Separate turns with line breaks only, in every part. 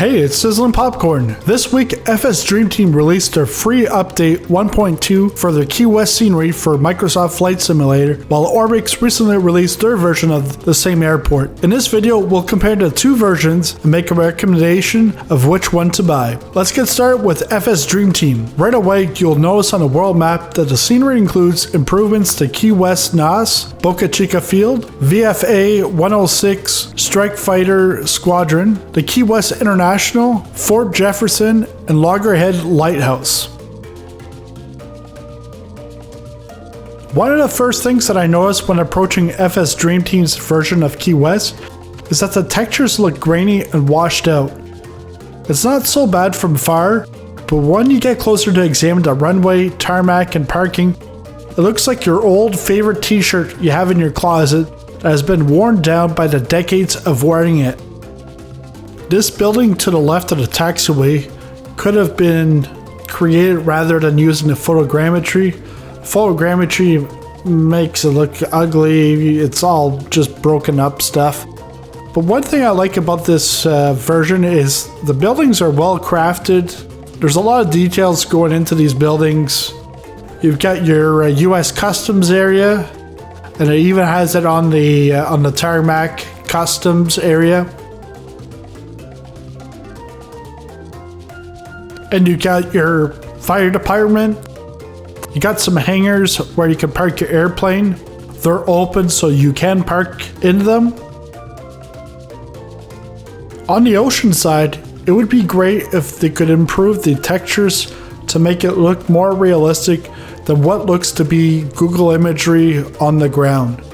Hey, it's Sizzling Popcorn. This week, FSDreamTeam released their free update 1.2 for their Key West scenery for Microsoft Flight Simulator, while ORBX recently released their version of the same airport. In this video, we'll compare the two versions and make a recommendation of which one to buy. Let's get started with FSDreamTeam. Right away, you'll notice on the world map that the scenery includes improvements to Key West NAS, Boca Chica Field, VFA 106 Strike Fighter Squadron, the Key West International, Fort Jefferson, and Loggerhead Lighthouse. One of the first things that I noticed when approaching FSDreamTeam's version of Key West is that the textures look grainy and washed out. It's not so bad from far, but when you get closer to examine the runway, tarmac, and parking, it looks like your old favorite t-shirt you have in your closet that has been worn down by the decades of wearing it. This building to the left of the taxiway could have been created rather than using the photogrammetry. Photogrammetry makes it look ugly, it's all just broken up stuff. But one thing I like about this version is the buildings are well crafted. There's a lot of details going into these buildings. You've got your US Customs area, and it even has it on the tarmac Customs area. And you got your fire department. You got some hangars where you can park your airplane. They're open so you can park in them. On the ocean side, it would be great if they could improve the textures to make it look more realistic than what looks to be Google imagery on the ground.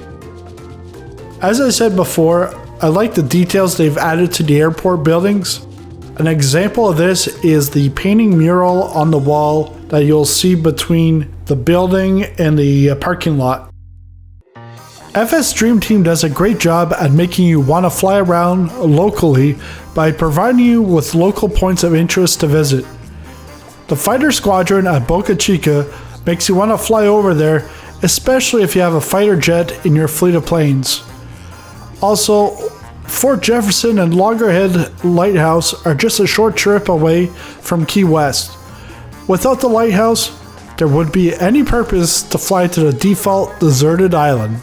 As I said before, I like the details they've added to the airport buildings. An example of this is the painting mural on the wall that you'll see between the building and the parking lot. FSDreamTeam does a great job at making you want to fly around locally by providing you with local points of interest to visit. The fighter squadron at Boca Chica makes you want to fly over there, especially if you have a fighter jet in your fleet of planes. Also, Fort Jefferson and Loggerhead Lighthouse are just a short trip away from Key West. Without the lighthouse, there wouldn't be any purpose to fly to the default deserted island.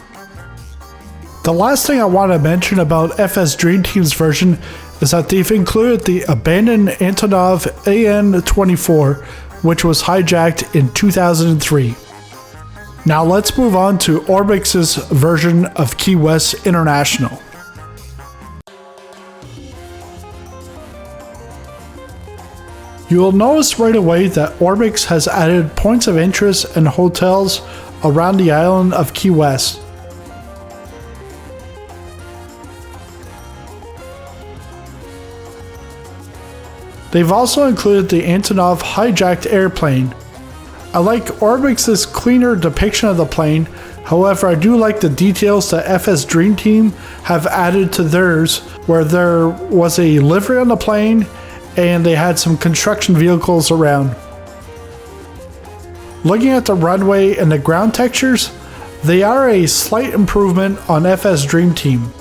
The last thing I want to mention about FSDreamTeam's version is that they've included the abandoned Antonov AN-24, which was hijacked in 2003. Now let's move on to ORBX's version of Key West International. You will notice right away that ORBX has added points of interest and hotels around the island of Key West. They've also included the Antonov hijacked airplane. I like ORBX's cleaner depiction of the plane, however I do like the details that FSDreamTeam have added to theirs, where there was a livery on the plane and they had some construction vehicles around. Looking at the runway and the ground textures, they are a slight improvement on FSDreamTeam.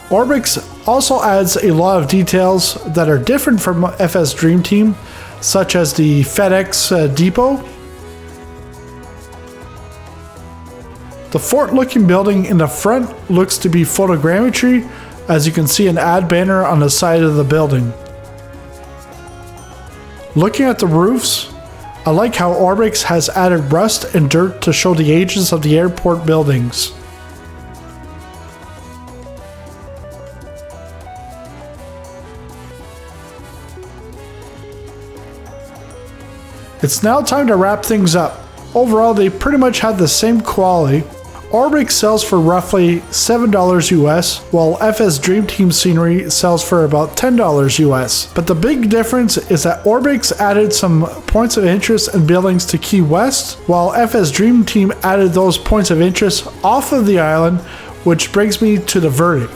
ORBX also adds a lot of details that are different from FSDreamTeam, such as the FedEx depot. The fort-looking building in the front looks to be photogrammetry, as you can see an ad banner on the side of the building. Looking at the roofs, I like how ORBX has added rust and dirt to show the ages of the airport buildings. It's now time to wrap things up. Overall, they pretty much had the same quality. ORBX sells for roughly $7 US, while FSDreamTeam scenery sells for about $10 US. But the big difference is that ORBX added some points of interest and buildings to Key West, while FSDreamTeam added those points of interest off of the island, which brings me to the verdict.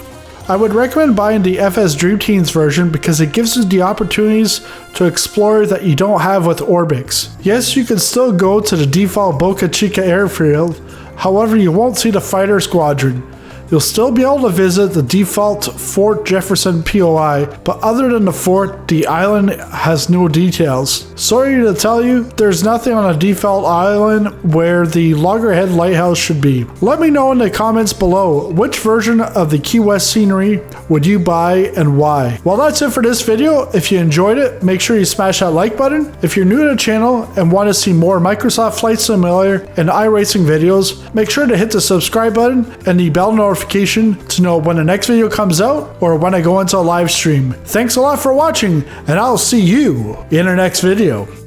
I would recommend buying the FSDreamTeam's version because it gives you the opportunities to explore that you don't have with ORBX. Yes, you can still go to the default Boca Chica airfield, however you won't see the fighter squadron. You'll still be able to visit the default Fort Jefferson POI, but other than the fort, the island has no details. Sorry to tell you, there's nothing on a default island where the Loggerhead Lighthouse should be. Let me know in the comments below, which version of the Key West scenery would you buy and why? Well, that's it for this video. If you enjoyed it, make sure you smash that like button. If you're new to the channel and want to see more Microsoft Flight Simulator and iRacing videos, make sure to hit the subscribe button and the bell notification to know when the next video comes out or when I go into a live stream. Thanks a lot for watching, and I'll see you in our next video.